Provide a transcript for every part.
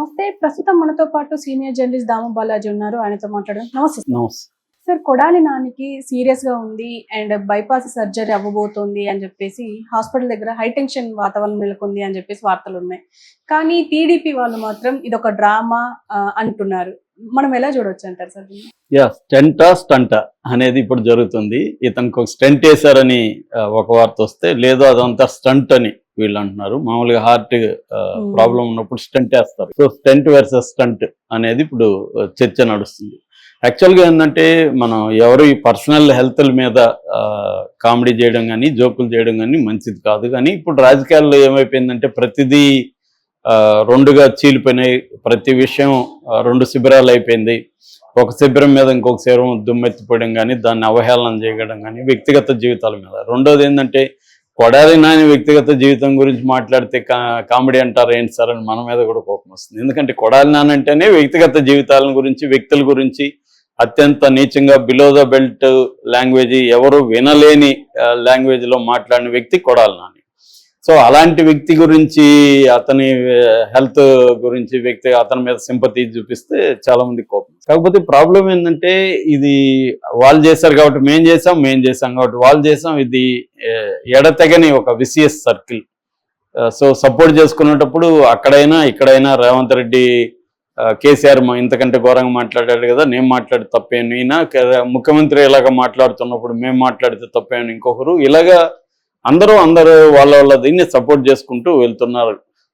నమస్తే. ప్రస్తుతం మనతో పాటు సీనియర్ జర్నలిస్ట్ దాము బాలాజీ ఉన్నారు. ఆయనతో మాట్లాడడం. నమస్తే నమస్తే. సార్. కొడాలి నానికి సీరియస్ గా ఉంది అండ్ బైపాస్ సర్జరీ అవ్వబోతోంది అని చెప్పేసి హాస్పిటల్ దగ్గర హైటెన్షన్ వాతావరణం నెలకొంది అని చెప్పేసి వార్తలు ఉన్నాయి. కానీ టీడీపీ వాళ్ళు మాత్రం ఇదొక డ్రామా అంటున్నారు. మనం ఎలా చూడొచ్చు అంటారు సార్? స్టంటా అనేది ఇప్పుడు జరుగుతుంది. ఇతనికి ఒక స్టంట్ వేశారని ఒక వార్త వస్తే, లేదు అదంతా స్టంట్ అని వీళ్ళు అంటున్నారు. మామూలుగా హార్ట్ ప్రాబ్లం ఉన్నప్పుడు స్టంట్ వేస్తారు. సో స్టంట్ వర్సెస్ స్టంట్ అనేది ఇప్పుడు చర్చ నడుస్తుంది. యాక్చువల్గా ఏంటంటే, మనం ఎవరు ఈ పర్సనల్ హెల్త్ మీద కామెడీ చేయడం కానీ జోకులు చేయడం కానీ మంచిది కాదు. కానీ ఇప్పుడు రాజకీయాల్లో ఏమైపోయిందంటే, ప్రతిదీ రెండుగా చీలిపోయినాయి. ప్రతి విషయం రెండు శిబిరాలు అయిపోయింది. ఒక శిబిరం మీద ఇంకొక శిబిరం దుమ్మెత్తిపోయడం కానీ, దాన్ని అవహేళన చేయడం కానీ, వ్యక్తిగత జీవితాల మీద. రెండోది ఏంటంటే, కొడాలి నాని వ్యక్తిగత జీవితం గురించి మాట్లాడితే కామెడీ అంటారు ఏంటి సార్ అని మన మీద కూడా కోపం వస్తుంది. ఎందుకంటే కొడాలి నాని అంటేనే వ్యక్తిగత జీవితాల గురించి, వ్యక్తుల గురించి అత్యంత నీచంగా బిలో ద బెల్ట్ లాంగ్వేజ్, ఎవరు వినలేని లాంగ్వేజ్లో మాట్లాడిన వ్యక్తి కొడాలి నాని. సో అలాంటి వ్యక్తి గురించి, అతని హెల్త్ గురించి అతని మీద సింపతి చూపిస్తే చాలా మంది కోపం. కాకపోతే ప్రాబ్లం ఏంటంటే, ఇది వాళ్ళు చేశారు కాబట్టి మేము చేసాం కాబట్టి వాళ్ళు చేసాం. ఇది ఎడతెగని ఒక విసిఎస్ సర్కిల్. సో సపోర్ట్ చేసుకునేటప్పుడు అక్కడైనా ఇక్కడైనా రేవంత్ రెడ్డి, కేసీఆర్ ఇంతకంటే ఘోరంగా మాట్లాడాడు కదా, నేను మాట్లాడితే తప్పేను, ఈయన ముఖ్యమంత్రి ఇలాగ మాట్లాడుతున్నప్పుడు మేము మాట్లాడితే తప్పేను ఇంకొకరు, ఇలాగా అందరూ వాళ్ళ దీన్ని సపోర్ట్ చేసుకుంటూ వెళ్తున్నారు.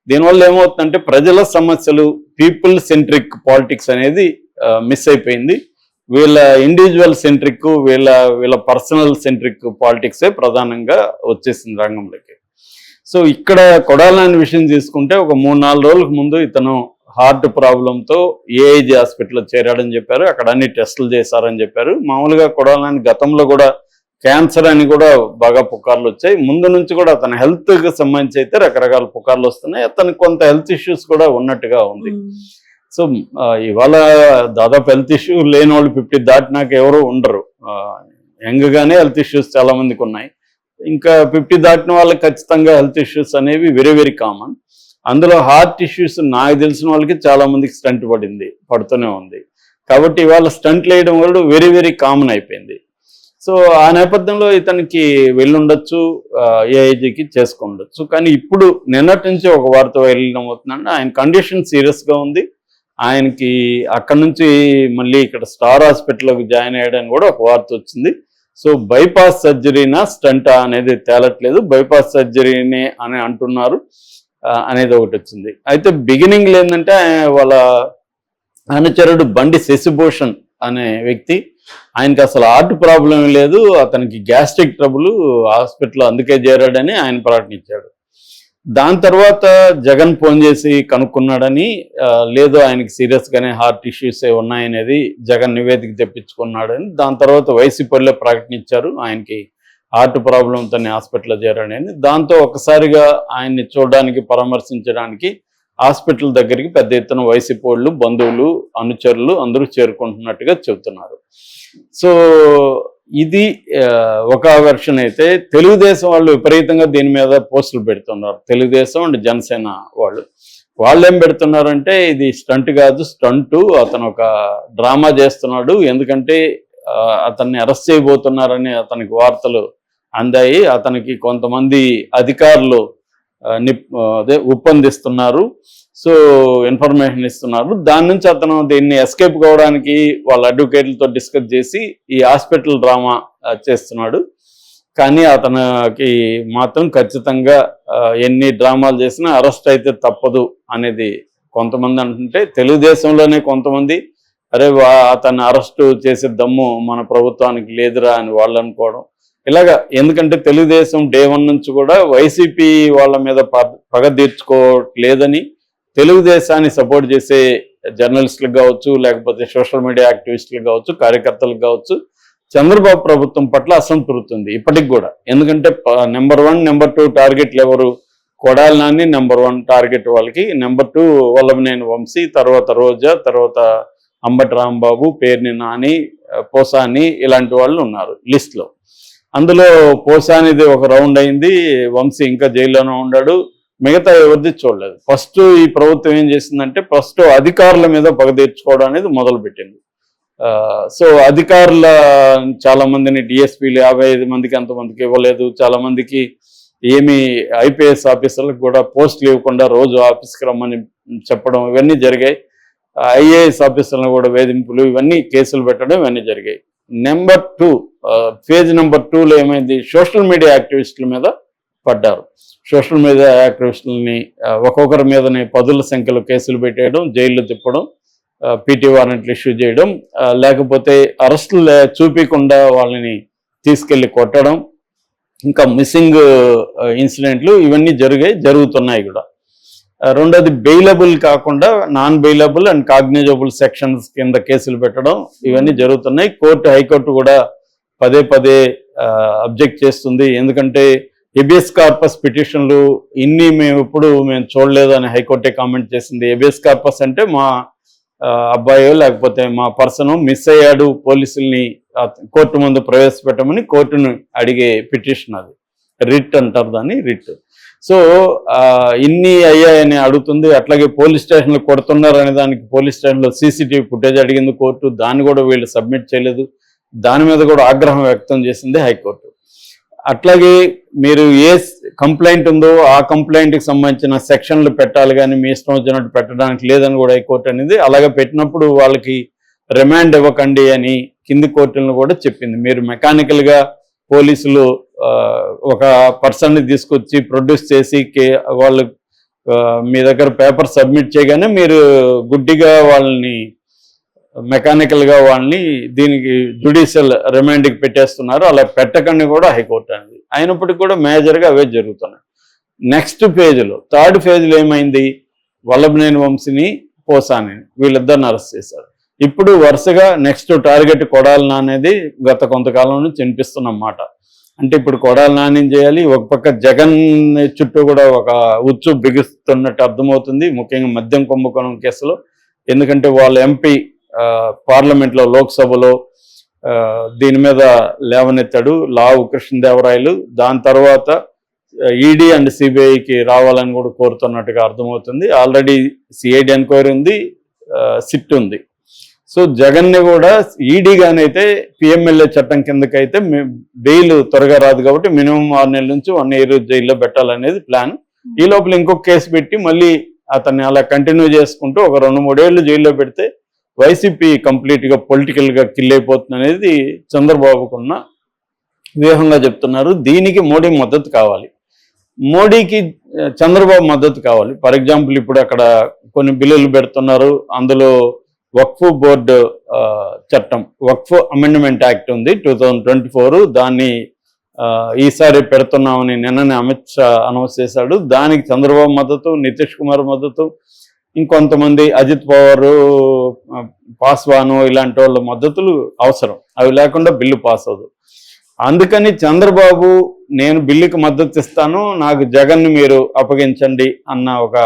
దీనివల్ల ఏమవుతుందంటే, ప్రజల సమస్యలు, పీపుల్ సెంట్రిక్ పాలిటిక్స్ అనేది మిస్ అయిపోయింది. వీళ్ళ ఇండివిజువల్ సెంట్రిక్, వీళ్ళ పర్సనల్ సెంట్రిక్ పాలిటిక్సే ప్రధానంగా వచ్చేసింది రంగంలోకి. సో ఇక్కడ కొడాలి నాని విషయం తీసుకుంటే, ఒక 3-4 రోజులకు ముందు ఇతను హార్ట్ ప్రాబ్లంతో ఏఐజీ హాస్పిటల్లో చేరాడని చెప్పారు. అక్కడ అన్ని టెస్టులు చేశారని చెప్పారు. మామూలుగా కొడాలి నాని గతంలో కూడా క్యాన్సర్ అని కూడా బాగా పుకార్లు వచ్చాయి. ముందు నుంచి కూడా అతని హెల్త్కి సంబంధించి అయితే రకరకాల పుకార్లు వస్తున్నాయి. అతనికి కొంత హెల్త్ ఇష్యూస్ కూడా ఉన్నట్టుగా ఉంది. సో ఇవాళ దాదాపు హెల్త్ ఇష్యూ లేని వాళ్ళు 50 దాటినాక ఎవరు ఉండరు. యంగ్గానే హెల్త్ ఇష్యూస్ చాలా మందికి ఉన్నాయి. ఇంకా 50 దాటిన వాళ్ళకి ఖచ్చితంగా హెల్త్ ఇష్యూస్ అనేవి వెరీ వెరీ కామన్. అందులో హార్ట్ ఇష్యూస్ నాకు తెలిసిన వాళ్ళకి చాలా మందికి స్టంట్ పడుతూనే ఉంది. కాబట్టి ఇవాళ స్టంట్ వేయడం వల్ల వెరీ వెరీ కామన్ అయిపోయింది. సో ఆ నేపథ్యంలో ఇతనికి వెళ్ళుండొచ్చు, ఏఐజీకి చేసుకుండొచ్చు. కానీ ఇప్పుడు నిన్నటి నుంచి ఒక వార్త వెళ్ళడం అవుతుందంటే, ఆయన కండిషన్ సీరియస్గా ఉంది. ఆయనకి అక్కడ నుంచి మళ్ళీ ఇక్కడ స్టార్ హాస్పిటల్లోకి జాయిన్ అయ్యాడని కూడా ఒక వార్త వచ్చింది. సో బైపాస్ సర్జరీనా స్టంటా అనేది తేలట్లేదు, బైపాస్ సర్జరీనే అని అంటున్నారు అనేది ఒకటి వచ్చింది. అయితే బిగినింగ్లో ఏంటంటే, వాళ్ళ అనుచరుడు బండి శశిభూషణ్ అనే వ్యక్తి, ఆయనకి అసలు హార్ట్ ప్రాబ్లం లేదు, అతనికి గ్యాస్ట్రిక్ ట్రబుల్, హాస్పిటల్లో అందుకే చేరాడని ఆయన ప్రకటించాడు. దాని తర్వాత జగన్ ఫోన్ చేసి కనుక్కున్నాడని, లేదు ఆయనకి సీరియస్గానే హార్ట్ ఇష్యూస్ ఉన్నాయనేది జగన్ నివేదిక తెప్పించుకున్నాడని, దాని తర్వాత వైసీపీలో ప్రకటించారు ఆయనకి హార్ట్ ప్రాబ్లంతో హాస్పిటల్లో చేరాడని. దాంతో ఒకసారిగా ఆయన్ని చూడడానికి, పరామర్శించడానికి హాస్పిటల్ దగ్గరికి పెద్ద ఎత్తున వైసీపీ వాళ్ళు, బంధువులు, అనుచరులు అందరూ చేరుకుంటున్నట్టుగా చెబుతున్నారు. సో ఇది ఒక వెర్షన్ అయితే, తెలుగుదేశం వాళ్ళు విపరీతంగా దీని మీద పోస్టులు పెడుతున్నారు. తెలుగుదేశం అండ్ జనసేన వాళ్ళు ఏం పెడుతున్నారంటే, ఇది స్టంట్ కాదు, స్టంటు, అతను ఒక డ్రామా చేస్తున్నాడు, ఎందుకంటే అతన్ని అరెస్ట్ చేయబోతున్నారని అతనికి వార్తలు అందాయి. అతనికి కొంతమంది అధికారులు ఒప్పందిస్తున్నారు, సో ఇన్ఫర్మేషన్ ఇస్తున్నారు. దాని నుంచి అతను దీన్ని ఎస్కేప్ కావడానికి వాళ్ళ అడ్వకేట్లతో డిస్కస్ చేసి ఈ హాస్పిటల్ డ్రామా చేస్తున్నాడు. కానీ అతనికి మాత్రం ఖచ్చితంగా ఎన్ని డ్రామాలు చేసినా అరెస్ట్ అయితే తప్పదు అనేది కొంతమంది అంటుంటే, తెలుగుదేశంలోనే కొంతమంది అరే అతన్ని అరెస్టు చేసే దమ్ము మన ప్రభుత్వానికి లేదురా అని వాళ్ళు అనుకోవడం ఇలాగా. ఎందుకంటే తెలుగుదేశం డే 1 నుంచి కూడా వైసీపీ వాళ్ళ మీద పగ తీర్చుకోలేదని, తెలుగుదేశాన్ని సపోర్ట్ చేసే జర్నలిస్టులకు కావచ్చు, లేకపోతే సోషల్ మీడియా యాక్టివిస్టులకు కావచ్చు, కార్యకర్తలకు కావచ్చు, చంద్రబాబు ప్రభుత్వం పట్ల అసంతృప్తి ఉంది ఇప్పటికి కూడా. ఎందుకంటే నెంబర్ 1, నెంబర్ 2 టార్గెట్లు ఎవరు? కొడాలి నాని నెంబర్ 1 టార్గెట్ వాళ్ళకి, నెంబర్ 2 వల్లభనేని వంశీ, తర్వాత రోజా, తర్వాత అంబటి రాంబాబు, పేర్ని నాని, పోసాని, ఇలాంటి వాళ్ళు ఉన్నారు లిస్ట్లో. అందులో పోసానిది ఒక రౌండ్ అయింది, వంశీ ఇంకా జైల్లోనే ఉన్నాడు, మిగతా ఎవరిది చూడలేదు. ఫస్ట్ ఈ ప్రభుత్వం ఏం చేసిందంటే ఫస్ట్ అధికారుల మీద పగ తీర్చుకోవడం అనేది మొదలుపెట్టింది. సో అధికారుల చాలా మందిని డిఎస్పీలు 55 మందికి అంతమందికి ఇవ్వలేదు. చాలా మందికి ఏమి ఐపీఎస్ ఆఫీసర్లకు కూడా పోస్టులు ఇవ్వకుండా రోజు ఆఫీస్కి రమ్మని చెప్పడం ఇవన్నీ జరిగాయి. ఐఏఎస్ ఆఫీసర్లను కూడా వేధింపులు ఇవన్నీ కేసులు పెట్టడం ఇవన్నీ జరిగాయి. నెంబర్ 2 ఫేజ్ నెంబర్ 2లో ఏమైంది, సోషల్ మీడియా యాక్టివిస్టుల మీద పడ్డారు. సోషల్ మీడియా యాక్టివిస్టులని ఒక్కొక్కరి మీదనే 10ల సంఖ్యలో కేసులు పెట్టేయడం, జైళ్ళు తిప్పడం, పీటీ వారెంట్లు ఇష్యూ చేయడం, లేకపోతే అరెస్టులు చూపించకుండా వాళ్ళని తీసుకెళ్లి కొట్టడం, ఇంకా మిస్సింగ్ ఇన్సిడెంట్లు ఇవన్నీ జరుగుతున్నాయి కూడా. రెండోది బెయిలబుల్ కాకుండా non bailable and cognisable sections కింద కేసులు పెట్టడం ఇవన్నీ జరుగుతున్నాయి. హైకోర్టు కూడా పదే పదే అబ్జెక్ట్ చేస్తుంది. ఎందుకంటే హెబియస్ కార్పస్ పిటిషన్లు ఇన్ని మేము చూడలేదు అని హైకోర్టే కామెంట్ చేసింది. హెబియస్ కార్పస్ అంటే మా అబ్బాయో లేకపోతే మా పర్సన్ మిస్ అయ్యాడు, పోలీసుల్ని కోర్టు ముందు ప్రవేశపెట్టమని కోర్టును అడిగే పిటిషన్, అది రిట్ అంటారు దాన్ని, రిట్. సో ఇన్ని అయ్యాయని అడుగుతుంది. అట్లాగే పోలీస్ స్టేషన్లు కొడుతున్నారు అనే దానికి పోలీస్ స్టేషన్లో సీసీటీవీ ఫుటేజ్ అడిగింది కోర్టు, దాన్ని కూడా వీళ్ళు సబ్మిట్ చేయలేదు. దాని మీద కూడా ఆగ్రహం వ్యక్తం చేసింది హైకోర్టు. అట్లాగే మీరు ఏ కంప్లైంట్ ఉందో ఆ కంప్లైంట్కి సంబంధించిన సెక్షన్లు పెట్టాలి కానీ మీ ఇష్టం వచ్చినట్టు పెట్టడానికి లేదని కూడా హైకోర్టు అనేది. అలాగే పెట్టినప్పుడు వాళ్ళకి రిమాండ్ ఇవ్వకండి అని కింది కోర్టులను కూడా చెప్పింది. మీరు మెకానికల్గా పోలీసులు ఒక పర్సన్ని తీసుకొచ్చి ప్రొడ్యూస్ చేసి వాళ్ళు మీ దగ్గర పేపర్ సబ్మిట్ చేయగానే మీరు గుడ్డిగా వాళ్ళని మెకానికల్గా వాళ్ళని దీనికి జ్యుడిషియల్ రిమాండ్కి పెట్టేస్తున్నారు. అలా పెట్టకండి కూడా హైకోర్టు అనేది. అయినప్పటికీ కూడా మేజర్గా అవే జరుగుతున్నాయి. నెక్స్ట్ పేజ్లో 3rd ఫేజ్లో ఏమైంది, వల్లభనేని వంశీని, పోసాని వీళ్ళిద్దరిని అరెస్ట్ చేశారు. ఇప్పుడు వరుసగా నెక్స్ట్ టార్గెట్ కొడాలి నానేది గత కొంతకాలం నుంచి వినిపిస్తున్నమాట. అంటే ఇప్పుడు కొడాలి నాని చేయాలి, ఒక పక్క జగన్ చుట్టూ కూడా ఒక ఉచ్చు బిగుస్తున్నట్టు అర్థమవుతుంది, ముఖ్యంగా మద్యం కుంభకోణం కేసులో. ఎందుకంటే వాళ్ళ ఎంపీ పార్లమెంట్లో లోక్సభలో దీని మీద లేవనెత్తాడు, లావు కృష్ణదేవరాయలు. దాని తర్వాత ఈడీ అండ్ సిబిఐకి రావాలని కూడా కోరుతున్నట్టుగా అర్థమవుతుంది. ఆల్రెడీ సిఐడి ఎంక్వైరీ ఉంది, సిట్ ఉంది. సో జగన్ని కూడా ఈడీగానైతే పిఎంఎల్ఏ చట్టం కిందకైతే బెయిల్ త్వరగా రాదు కాబట్టి మినిమం 6 నెలల నుంచి 1 ఇయర్ జైల్లో పెట్టాలనేది ప్లాన్. ఈ లోపల ఇంకొక కేసు పెట్టి మళ్ళీ అతన్ని అలా కంటిన్యూ చేసుకుంటూ ఒక 2-3 ఏళ్ళు జైల్లో పెడితే వైసీపీ కంప్లీట్గా పొలిటికల్గా కిల్ అయిపోతుంది అనేది చంద్రబాబుకున్న వ్యూహంగా చెప్తున్నారు. దీనికి మోడీ మద్దతు కావాలి, మోడీకి చంద్రబాబు మద్దతు కావాలి. ఫర్ ఎగ్జాంపుల్ ఇప్పుడు అక్కడ కొన్ని బిల్లులు పెడుతున్నారు. అందులో వక్ఫ్ బోర్డు చట్టం, వక్ఫ్ అమెండ్మెంట్ యాక్ట్ ఉంది 2024, దాన్ని ఈసారి పెడుతున్నామని నిన్ననే అమిత్ షా అనౌన్స్ చేశాడు. దానికి చంద్రబాబు మద్దతు, నితీష్ కుమార్ మద్దతు, ఇంకొంతమంది అజిత్ పవార్, పాస్వాను ఇలాంటి వాళ్ళ మద్దతులు అవసరం. అవి లేకుండా బిల్లు పాస్ అవ్వదు. అందుకని చంద్రబాబు నేను బిల్లుకి మద్దతు ఇస్తాను, నాకు జగన్ని మీరు అప్పగించండి అన్న ఒక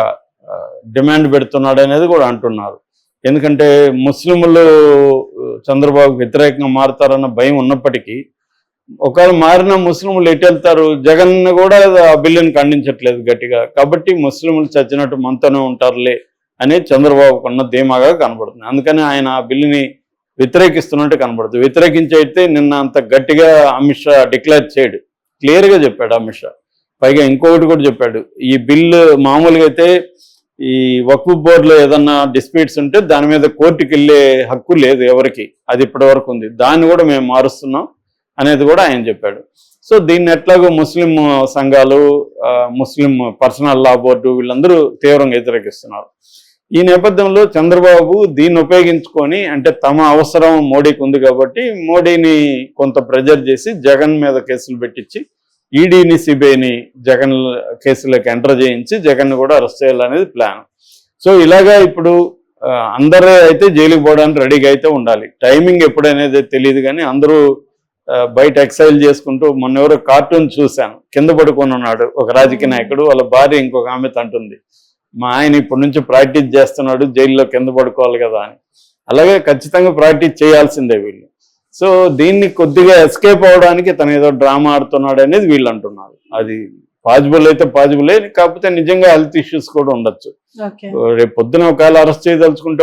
డిమాండ్ పెడుతున్నాడు అనేది కూడా అంటున్నారు. ఎందుకంటే ముస్లింలు చంద్రబాబు వ్యతిరేకంగా మారుతారన్న భయం ఉన్నప్పటికీ ఒకవేళ మారిన ముస్లింలు ఎటు వెళ్తారు, జగన్ కూడా ఆ బిల్లుని ఖండించట్లేదు గట్టిగా. కాబట్టి ముస్లింలు చచ్చినట్టు మనతోనే ఉంటారులే అనేది చంద్రబాబుకు ఉన్న ధీమాగా కనబడుతుంది. అందుకని ఆయన ఆ బిల్లుని వ్యతిరేకిస్తున్నట్టు కనబడుతుంది. వ్యతిరేకించైతే నిన్న అంత గట్టిగా అమిత్ షా డిక్లేర్ చేయడు, క్లియర్గా చెప్పాడు అమిత్ షా. పైగా ఇంకొకటి కూడా చెప్పాడు, ఈ బిల్లు మామూలుగా అయితే ఈ వక్ఫ్ బోర్డులో ఏదన్నా డిస్ప్యూట్స్ ఉంటే దాని మీద కోర్టుకి వెళ్ళే హక్కు లేదు ఎవరికి, అది ఇప్పటి వరకు ఉంది, దాన్ని కూడా మేము మారుస్తున్నాం అనేది కూడా ఆయన చెప్పాడు. సో దీన్ని ఎట్లాగో ముస్లిం సంఘాలు, ముస్లిం పర్సనల్ లా బోర్డు వీళ్ళందరూ తీవ్రంగా వ్యతిరేకిస్తున్నారు. ఈ నేపథ్యంలో చంద్రబాబు దీన్ని ఉపయోగించుకొని, అంటే తమ అవసరం మోడీకి ఉంది కాబట్టి మోడీని కొంత ప్రెజర్ చేసి జగన్ మీద కేసులు పెట్టించి ఈడీని సిబిఐని జగన్ కేసులకు ఎంటర్ చేయించి జగన్ కూడా అరెస్ట్ చేయాలనేది ప్లాన్. సో ఇలాగా ఇప్పుడు అందరూ అయితే జైలుకి పోవడానికి రెడీగా అయితే ఉండాలి. టైమింగ్ ఎప్పుడనేది తెలియదు కానీ అందరూ బయట ఎక్సైజ్ చేసుకుంటూ, మొన్న ఎవరో కార్టూన్ చూశాను, కింద పడుకొని ఉన్నాడు ఒక రాజకీయ నాయకుడు, వాళ్ళ భార్య ఇంకొక ఆమె అంటుంది, మా ఆయన ఇప్పటి నుంచి ప్రాక్టీస్ చేస్తున్నాడు, జైల్లో కింద పడుకోవాలి కదా అని. అలాగే ఖచ్చితంగా ప్రాక్టీస్ చేయాల్సిందే వీళ్ళు. సో దీన్ని కొద్దిగా ఎస్కేప్ అవడానికి తను ఏదో డ్రామా ఆడుతున్నాడు అనేది వీళ్ళు అంటున్నారు. అది పాజిబుల్ అయితే పాజిబులే, కాకపోతే నిజంగా హెల్త్ ఇష్యూస్ కూడా ఉండొచ్చు. ఓకే. రేపు పొద్దున ఒకవేళ అరెస్ట్ చేయదలుచుకుంటే